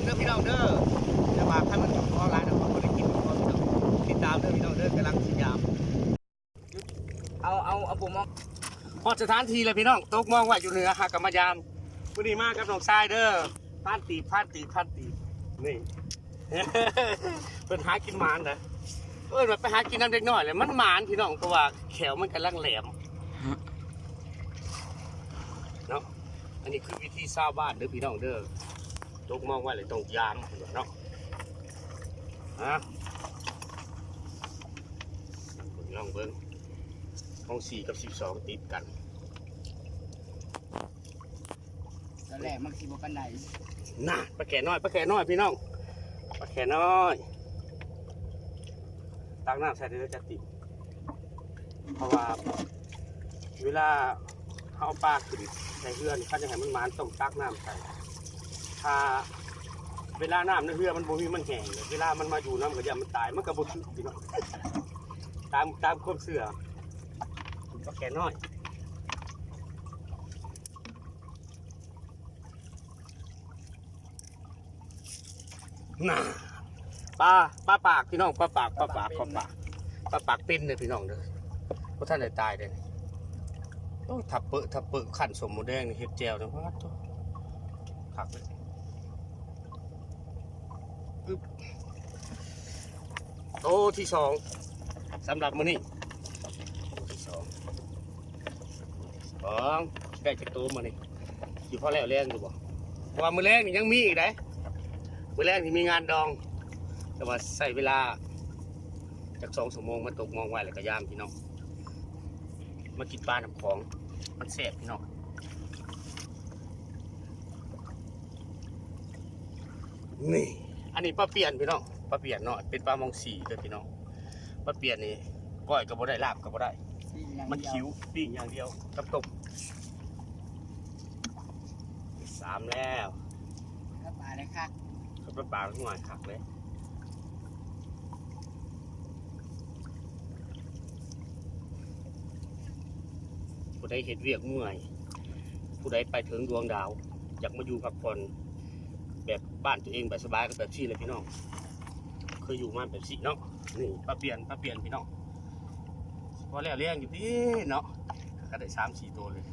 เด้อพี่น้องเด้อจะมาให้มันจบออนไลน์นะเพราะไม่ได้กินก็ติดตามเด้อพี่น้องเด้อกำลังสิยามเอาผมพอสถานที่เลยพี่น้องตกมองว่าอยู่เหนือหากมายามวันนี้มากับน้องทรายเด้อพานตีนี่ เป็นหากินหมานนะแบบไปหากินน้ำเด็กน้อยเลยมันหมานพี่น้องเพราะว่าแขวมันกำลังแหลมเนาะอันนี้คือวิธีชาวบ้านเด้อพี่น้องเด้อตกมองว่าเลยต้องยามเนาะลองเบิ้งห้อง4กับ12ติดกันตอนแรกมันสิบกันไหนน่ะปลาแก่น้อยพี่น้องปลาแก่น้อยตักน้ำใส่ได้จะติดเพราะว่าเวลาเอาปลาขึ้นในเรือนี่เขาจะให้มันมานต้องตักน้ำใส่ถ้าเวลาน้ำในเรือมันบ่มีมันแห้งเลยเวลามันมาอยู่น้ำก็อย่ามันตายมันก็บ่ถึงพี่น้องตามความเชื่อปลาแก่น้อยน่ะปลาปากพี่น้องปลาปากเป็นเลยพี่น้องเด้อเพราะท่านได้ตายเลยโอ้ทับเปิดขั้นสมหมูแดงนี่เฮ็ดแจวนะว่าตัวขักเลยโตที่2สำหรับมื้อนี้ที่2ได้จากโตมานี่อยู่พอแล้วแรงอยู่บ่เพราะว่ามื้อแรงนี่ยังมีอีกได้มื้อแรงที่มีงานดองแต่ว่าใส่เวลาจาก2 ชั่วโมงมาตกมองไว้แล้วก็ยามพี่น้องมากินปลาน้ำของมันแซ่บพี่น้องนี่อันนี้ปลาเปลี่ยนพี่น้องปลาเปลี่ยนเนาะเป็นปลามองสีเลยพี่น้องปลาเปลี่ยนนี่ก้อยก็บ่ได้ลาบก็บ่ได้มันคิ้วปิ้งอย่างเดียวกับต้ม3แล้วปลาเลยค่ะกับปลาหน่อยคักเลยผู้ใดเห็นเวียกเมื่อยผู้ใดไปถึงดวงดาวอยากมาอยู่พักผ่อนแบบบ้านตัวเองแบบสบายก็แบบที่เลยพี่น้องเคยอยู่มาแบบสิเนาะนี่ปลาเปลี่ยนพี่น้องพอแล้วเลี้ยงอยู่พี่เนาะก็ได้3-4 ตัวเลย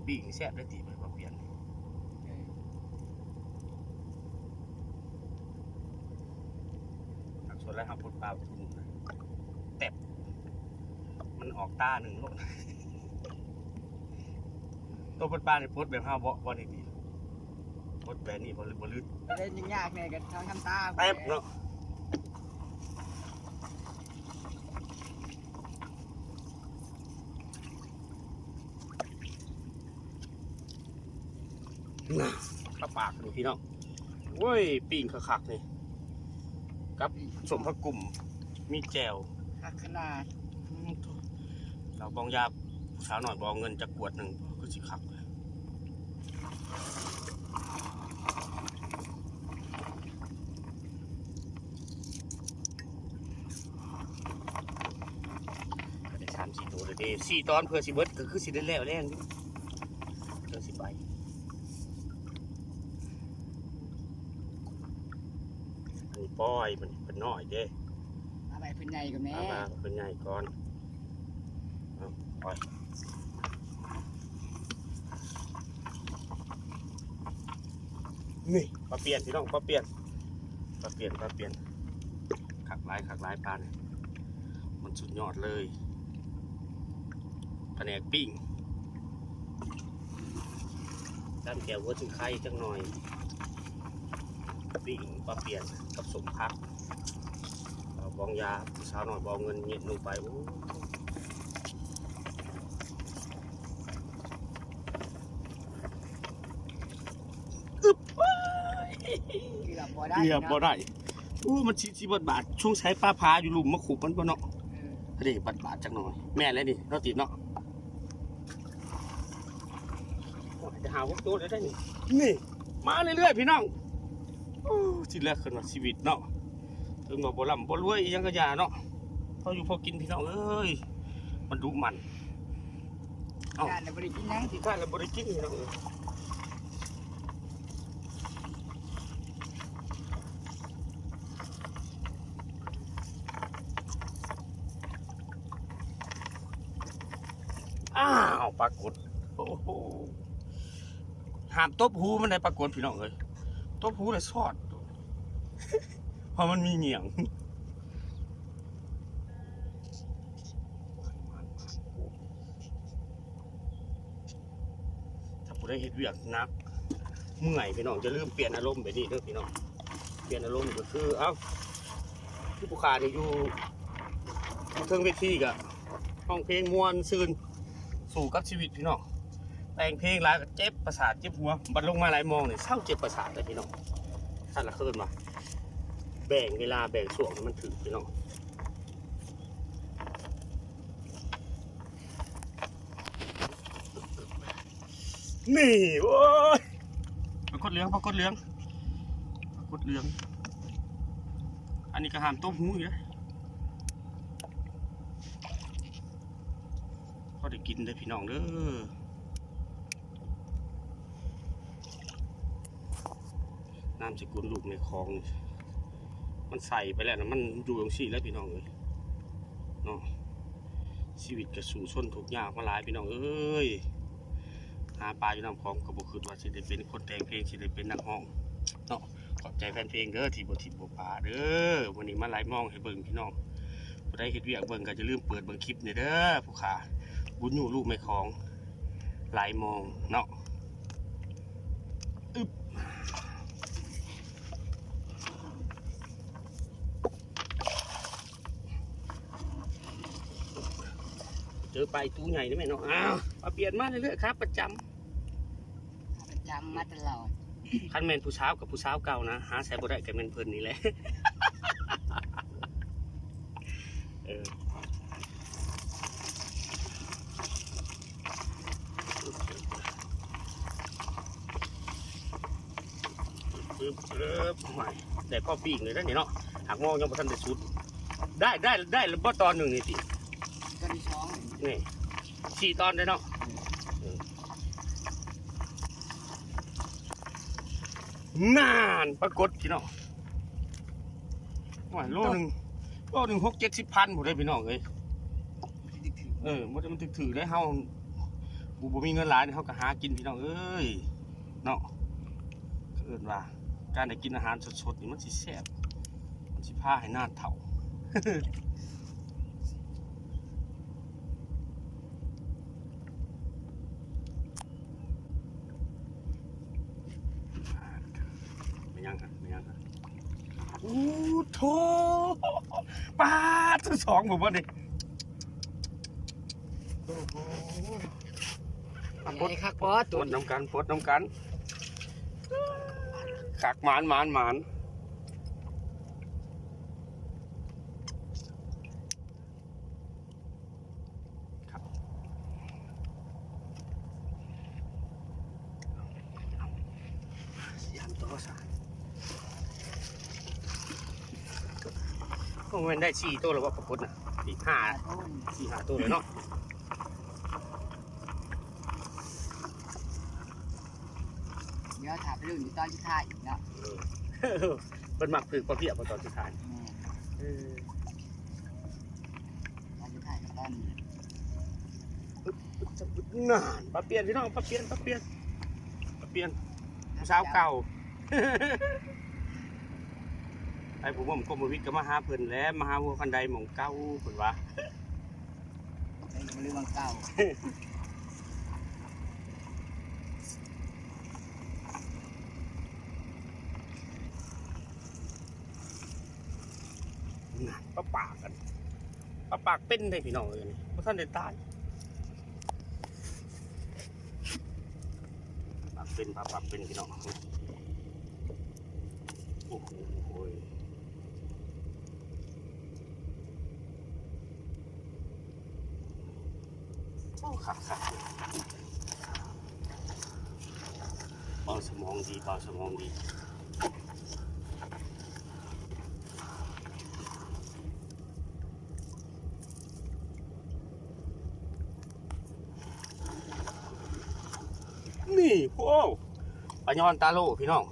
ปีกแซ่บได้ตีไปปลาเปลี่ยนส่วนแรกครับพดปลาทุ่นแตบมันออกตา1 โลตัวพดปลาในพดแบบห้าบ่อดีพดแบบนี้บ่ลึกเล่นยิ่งยากเนี่ยกันทำตาแตบเนาะปลาปากนี่พี่น้องโว้ยปีงคักๆนี่กับสมผักกุ่มมีแจวขนาดเราบองยาสาวหน่อยบองเงินจะกวด1ก็สิคักเลยได้3-4 ตัวเลยเด้4 ตอนเพื่อสิเบิดก็คือสิได้แล้วแรงเจอสิไปปล่อยมันเป็นน้อยเด้เอาไปเป็นใหญ่กับแม่เอามาเป็นใหญ่ก่อนปล่อยนี่ปลาเปลี่ยนพี่น้องปลาเปลี่ยนขักลายปลาเนี่ยมันสุดยอดเลยแผนกปิ้งด้านแก้ววัวถึงไข่จังหน่อยปิ้งปลาเปลี่ยนกับสมพักบองยาสาวหน่อยบองเงินเงียบลงไปเกือบบ่ได้มันชีบาทช่วงใช้ปลาพาอยู่หลุมมะขุบมันก็เนาะเด็กบาทจังหน่อยแม่เลยดิเราติดเนาะจะหาพวกตัวได้นี่มาเรื่อยๆพี่น้องที่แรกขึ้นมาชีวิตเนาะถึงมาบ่ลำบ่รวยยังกระยาเนาะพออยู่พอกินพี่น้องเอ้ยมันดุมัน การแต่บริกินยัง ที่ข้าเราบริกินพี่น้องอ้าวปรากฏโอ้โหห้ามตบหูมันได้ปรากฏพี่น้องเลยตบหูเลยสอด เพราะมันมีเหงี่ยงถ้าผู้ได้เห็นเวียกนักเมื่อยพี่น้องจะลืมเปลี่ยนอารมณ์ไปนี่เด้อพี่น้องเปลี่ยนอารมณ์ก็คือเอ้าที่ผู้ขาเนี่ยอยู่เทิงเวทีกะห้องเพลงมวนซืนสู่กับชีวิตพี่น้องแต่งเพลงหลายก็เจ็บประสาทเจ็บหัวบัดลงมาหลายมองเนี่ยเศร้าเจ็บประสาทเลยพี่น้องท่านละคืนมาแบ่งเวลาแบ่งส่วนมันถึงพี่น้องนี่โอ้ยปรากฏเหลืองปรากฏเหลืองปรากฏเหลืองอันนี้ก็ห้ามต้มหูอยู่นะพอได้กินได้พี่น้องเด้อน้ำสกุลลูกในคลองมันใส่ไปแล้วนะมันอยู่ตรงสี่แล้วพี่น้องเลยเนาะชีวิตกระสู่ส้นทุกอย่างมาหลายพี่น้องเอ้ยหาปลาอยู่น้ำคลองกระบอกคืนว่าสิได้เป็นคนแต่งเพลงสิได้เป็นนักร้องเนาะขอบใจแฟนเพลงเด้อที่บ่ทิมบ่ปาเด้อวันนี้มาไล่มองให้เบิ่งพี่น้องผู้ใดเฮ็ดเวียกเบิ่งก็จะลืมเปิดเบิ่งคลิปนี่เด้อผู้ขาบุญอยู่ลูกแม่ของไล่มองเนาะอึ๊บเจอปลาตู้ใหญ่นี่แม่เนาะอ้าวมาเปลี่ยนมาเรื่อยๆครับประจมาตลอด คันแมนผู้สาวกับผู้สาวเก่านะหาใส่บ่ได้กับแมนเพิ่นนี่แหละ เออปึ๊บใหม่ได้พ่อปีกเลยนะนี่เนาะหากมองยังบ่ทันได้สุดได้แล้วบ่ตอนหนึ่งนี่สิ ตัวที่สอง นี่4 ตอนได้เนาะนานปรากฏพี่น้องว่าโลหนึ่ง6-70 พันหมดเลยพี่น้องเอ้ยมันถือได้เฮาบ่มีเงินหลายเฮาก็หากินพี่น้องเอ้ยเนาะเอิ้นว่าการได้กินอาหารสดๆนี่มันสิแซ่บมันสิพาให้หน้าเฒ่า ไม่ยังครับอู้โถปลาตัวสองผมว่าดิโอ้โห ปดคักปด ปดน้ำกันขักหมานครับยันตัวสายก็มันได้4 ตัวแล้วว่าปรากฏนะอีก5 ตัวเลยเนาะ เดี๋ยวถามไปดูอยู่ตอนที่ถ่ายอีกเนาะ เป็นหมักถือปลาเพียบตอนสุดท้าย ตอนที่ถ่ายกับตอนนี้ นานปลาเปลี่ยนพี่น้องปลาเปลี่ยนผู้สาวเก่า ไอ้ผมกรมวิทย์ก็มาหาเพิ่นแล้วมาหาวัวคันใดหม่องเก่าเพิ่นว่า ไอ้เรื่องเก่าปลาปากกันปลาปากเป็นได้พี่น้องเลยนี่เพราะท่านได้ตายปากเป็นพี่น้องโอ้โหครับเบาสมองดี นี่โอ้ปลาย้อนตาโลพี่น้อง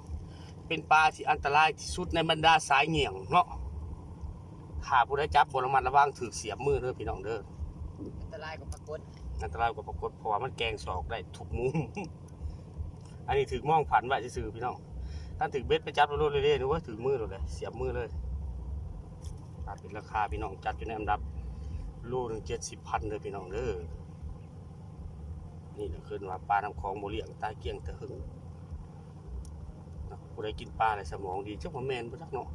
เป็นปลาที่อันตรายที่สุดในบรรดาสายเหงี่ยงเนาะถ้าผู้ใดจับบระมัดระวังถือเสียบมือเด้อพี่น้องเด้อ อันตรายกว่าปรากฏ อันตรายกว่าปรากฏเพราะว่ามันแกงศอกได้ทุกมุม อันนี้ถือมองผันไว้ซื่อๆพี่น้องถ้าถือเบ็ดไปจับโลดเรื่อยๆนึกว่าถือมือเลยเสียบมือเลยเป็นราคาพี่น้องจัดอยู่ในอันดับโลนึง70,000เลยพี่น้องเด้อนี่แหละคือว่าปลาน้ำคลองโมเลียงตายเกี้ยงตะหึงผู้ใดกินปลาอะไรสมองดีเจ้าพ่อแมนพระจักเนาะ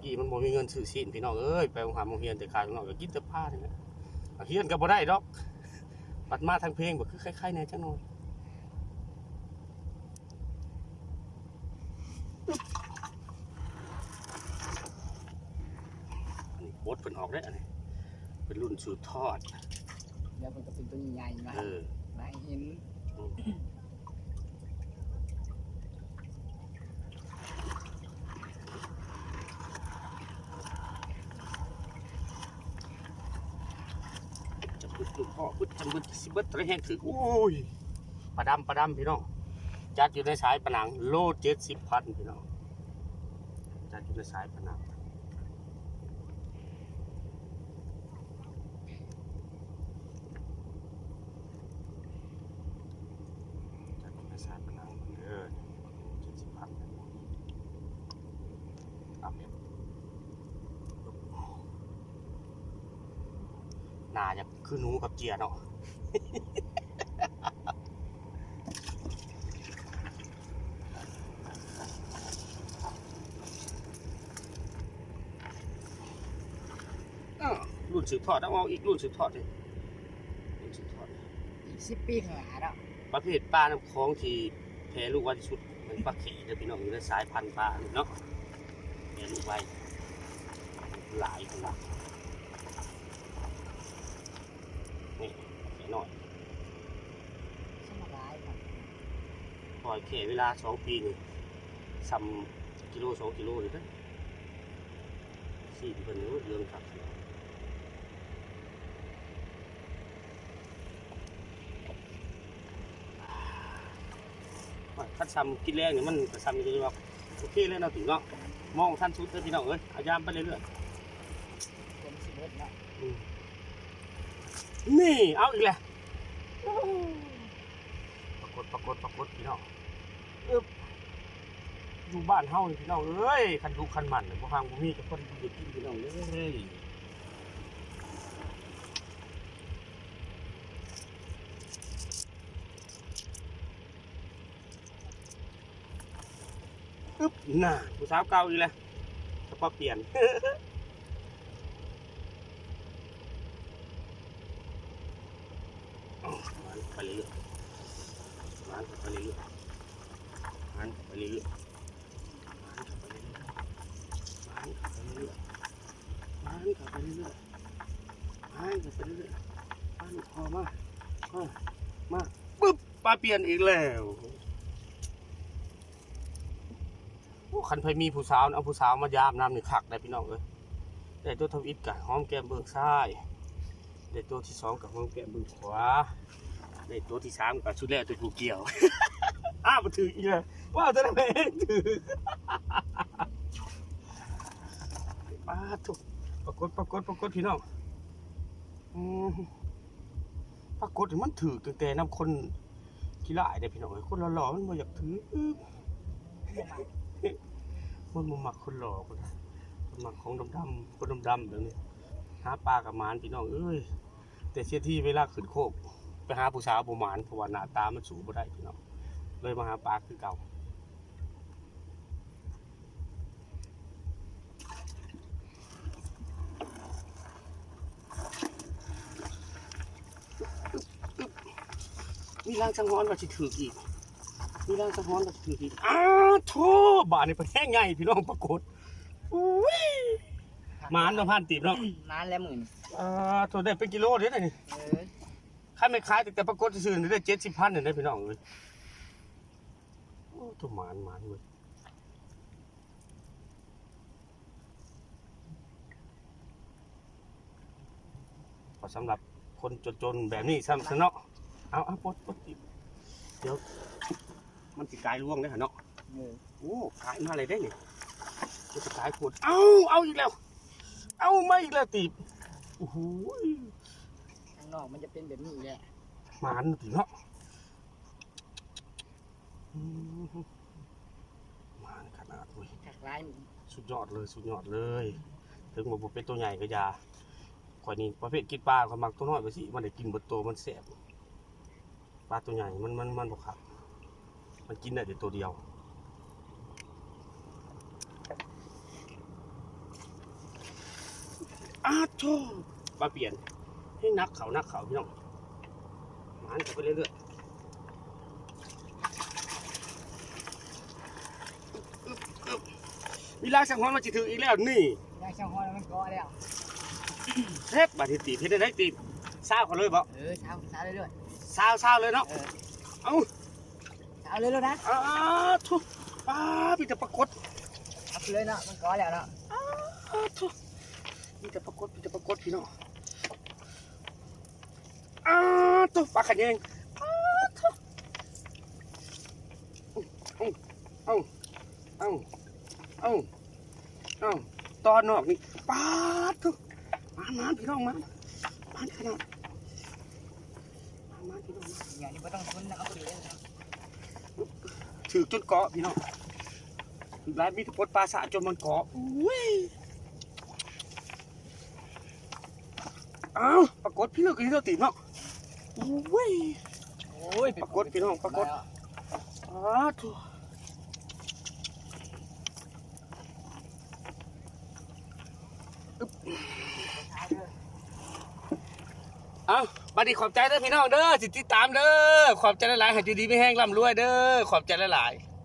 กี่มันบ่มีเงินซื้อซีนพี่น้องเอ้ยไปหาโรงเรียนแต่ขายพี่น้องก็กินแต่ปลาเนี่ยเฮียนก็บ่ได้ดอกปัดมาทางเพลงก็คือคล้ายๆแน่จังหน่อยอันนี้บดเพิ่นออกได้อันนี้เป็นรุ่นสืบทอด แล้วมันก็เป็นตัวใหญ่ๆมาให้เห็น จะบึดลูกพ่อบึดจังบึดสิบึดตะแหงถือโอ้ยปลาดำพี่น้องจัดอยู่ในสายผนังโล70,000พี่น้องจัดอยู่ในสายผนังจัดอยู่ในสายผนัง70,000ครับน่าจะคือหนูกับเจียเนาะ รุ่นสืบทอดต้องเอาอีกรุ่นสืบทอดเลยรุ่นสืบทอด อีก10 ปีข้างหน้าแล้ว ประเภทปลาน้ำคลองที่แพร่ลูกไว้ที่สุดเหมือนปลาเข็งเลยพี่น้องอยู่ในสายพันธุ์ปลาเนาะแพร่ลูกไว้หลายคนละนี่แค่น้อย สมรายครับ ปล่อยแค่เวลา2 ปีนี่ซ้ำกิโล2 กิโลเลยนะ4 เพิ่นเรื่องครับท่านซ้ำกินแรงนี่มันก็ซ้ำอยู่ว่าโอเคเลยเนาะถึงเนาะมองท่านสุดเลยพี่น้องเอ้ยเอายามไปเรื่อย คนสิเบิดแล้ว ๆนี่เอาอีกแล้วปรากฏพี่น้องอยู่บ้านเฮานี่พี่น้องเอ้ยคันดูคันมันบ่ฟังบ่มีแต่คนอยู่กินพี่น้องเอ้ยน่ะผู้สาวเก่าอีกแล้วเฉพาะเปลี่ยน มันไปเรื่อยมันไปเรื่อยมันไปเรื่อยมันไปเรื่อยมันไปเรื่อยมันไปเรื่อยมันไปเรื่อยมันพอมาปึ๊บปลาเปลี่ยนอีกแล้วคันไปมีผู้สาวเอาผู้สาวมายามน้ำหนึ่งขักได้พี่น้องเอ้ยได้ตัวทวิตกับหอมแก้มเบื้องซ้ายได้ตัวที่2กับหอมแก้มเบื้องขวาได้ตัวที่3กับชุดแรกตัวผูเกี่ยว อ้าวมาถืออีกเลยว้าวจะได้ไหมถือป้าถูกปรากฏพี่น้องปรากฏมันถือตั้งแต่น้ำคนขี้ร้ายได้พี่น้องคนหล่อๆมันบ่อยากถือมันบ่มักคนหล่อคนมักของดำๆคนดำๆแบบนี้หาปลากับหมานพี่น้องเอ้ยแต่เสียที่เวลาขึ้นโคกไปหาผู้สาวบ่หมานเพราะว่าหน้าตามันสูงบ่ได้พี่น้องเลยมาหาปลาคือเก่ามีร่างสังหรณ์ว่าสิถืออีกมีร่างสังหรณ์ว่าสิถืออีกโธ่บ้านนี่เป็นแห้งใหญ่พี่น้องปรากฏอุ้ยหมานมาพันตีบเนาะ นานแล้วหมื่น โธ่ได้เป็นกิโลเด้อนี่ค่าไม่ขายแต่ปรากฏซื่อๆได้70,000นี่ได้พี่น้องเอ้ยโอ้ตัวหมานเว้ยพอสำหรับคนจนๆแบบนี้ซ้ำซะเนาะเอาปลดติเดี๋ยว มันสิกายล่วงได้หะเนาะ โอ้กายมาเลยได้นี่มันสิกายโคตรเอาอีกแล้วเอามาอีกแล้วตีบโอ้โห ข้างนอกมันจะเป็นแบบนี้แหละ หมานตีเนาะหมานขนาดเว้ย ถักร้าย สุดยอดเลยสุดยอดเลยถึงบอกว่าเป็นตัวใหญ่ก็อยาข่อยนี่ประเภทกินปลาเขามักตัวน้อยไปสิมันได้กินบนตัวมันแสบปลาตัวใหญ่มันบ่ขับมันกินได้แต่ตัวเดียวโธ่ปลาเปลี่ยนให้นักเขาพี่น้องหมันจะไปเรื่อยๆมีลาสังหรณ์มาจิถืออีกแล้วนี่ ย่างช่างห้อยมันก็แล้ว เทปบาดทีตีบเฮ็ดได้ตีบซาวเขาเลยบ่ เช้าเรื่อย ซาวเลยเนาะเอ้า เช้าเรื่อยนะ ทุป้ามีแต่ปรากฏ เอาไปเลยเนาะมันก็แล้วเนาะ ทุมีแต่ปรากฏพี่น้องทุปลาขันยังเอาตอนนอกนี่ป้าทุมาพี่น้องมาขนาดมาพี่น้อง อย่างนี้ไม่ต้องคุ้นนะเอาไปเลยนะ ถือจนเกาะพี่น้องร้านมีทุกปลาสะจนมันเกาะอุ้ยปรากฏพี่เลิกที่เราตีเนาะอุ้ย โอ้ย ปรากฏพี่น้องปรากฏถูกบัดนี้ขอบใจเด้อพี่น้องเด้อติดตามเด้อขอบใจหลายๆให้อยู่ดีไม่แห้งร่ำรวยเด้อขอบใจหลายๆ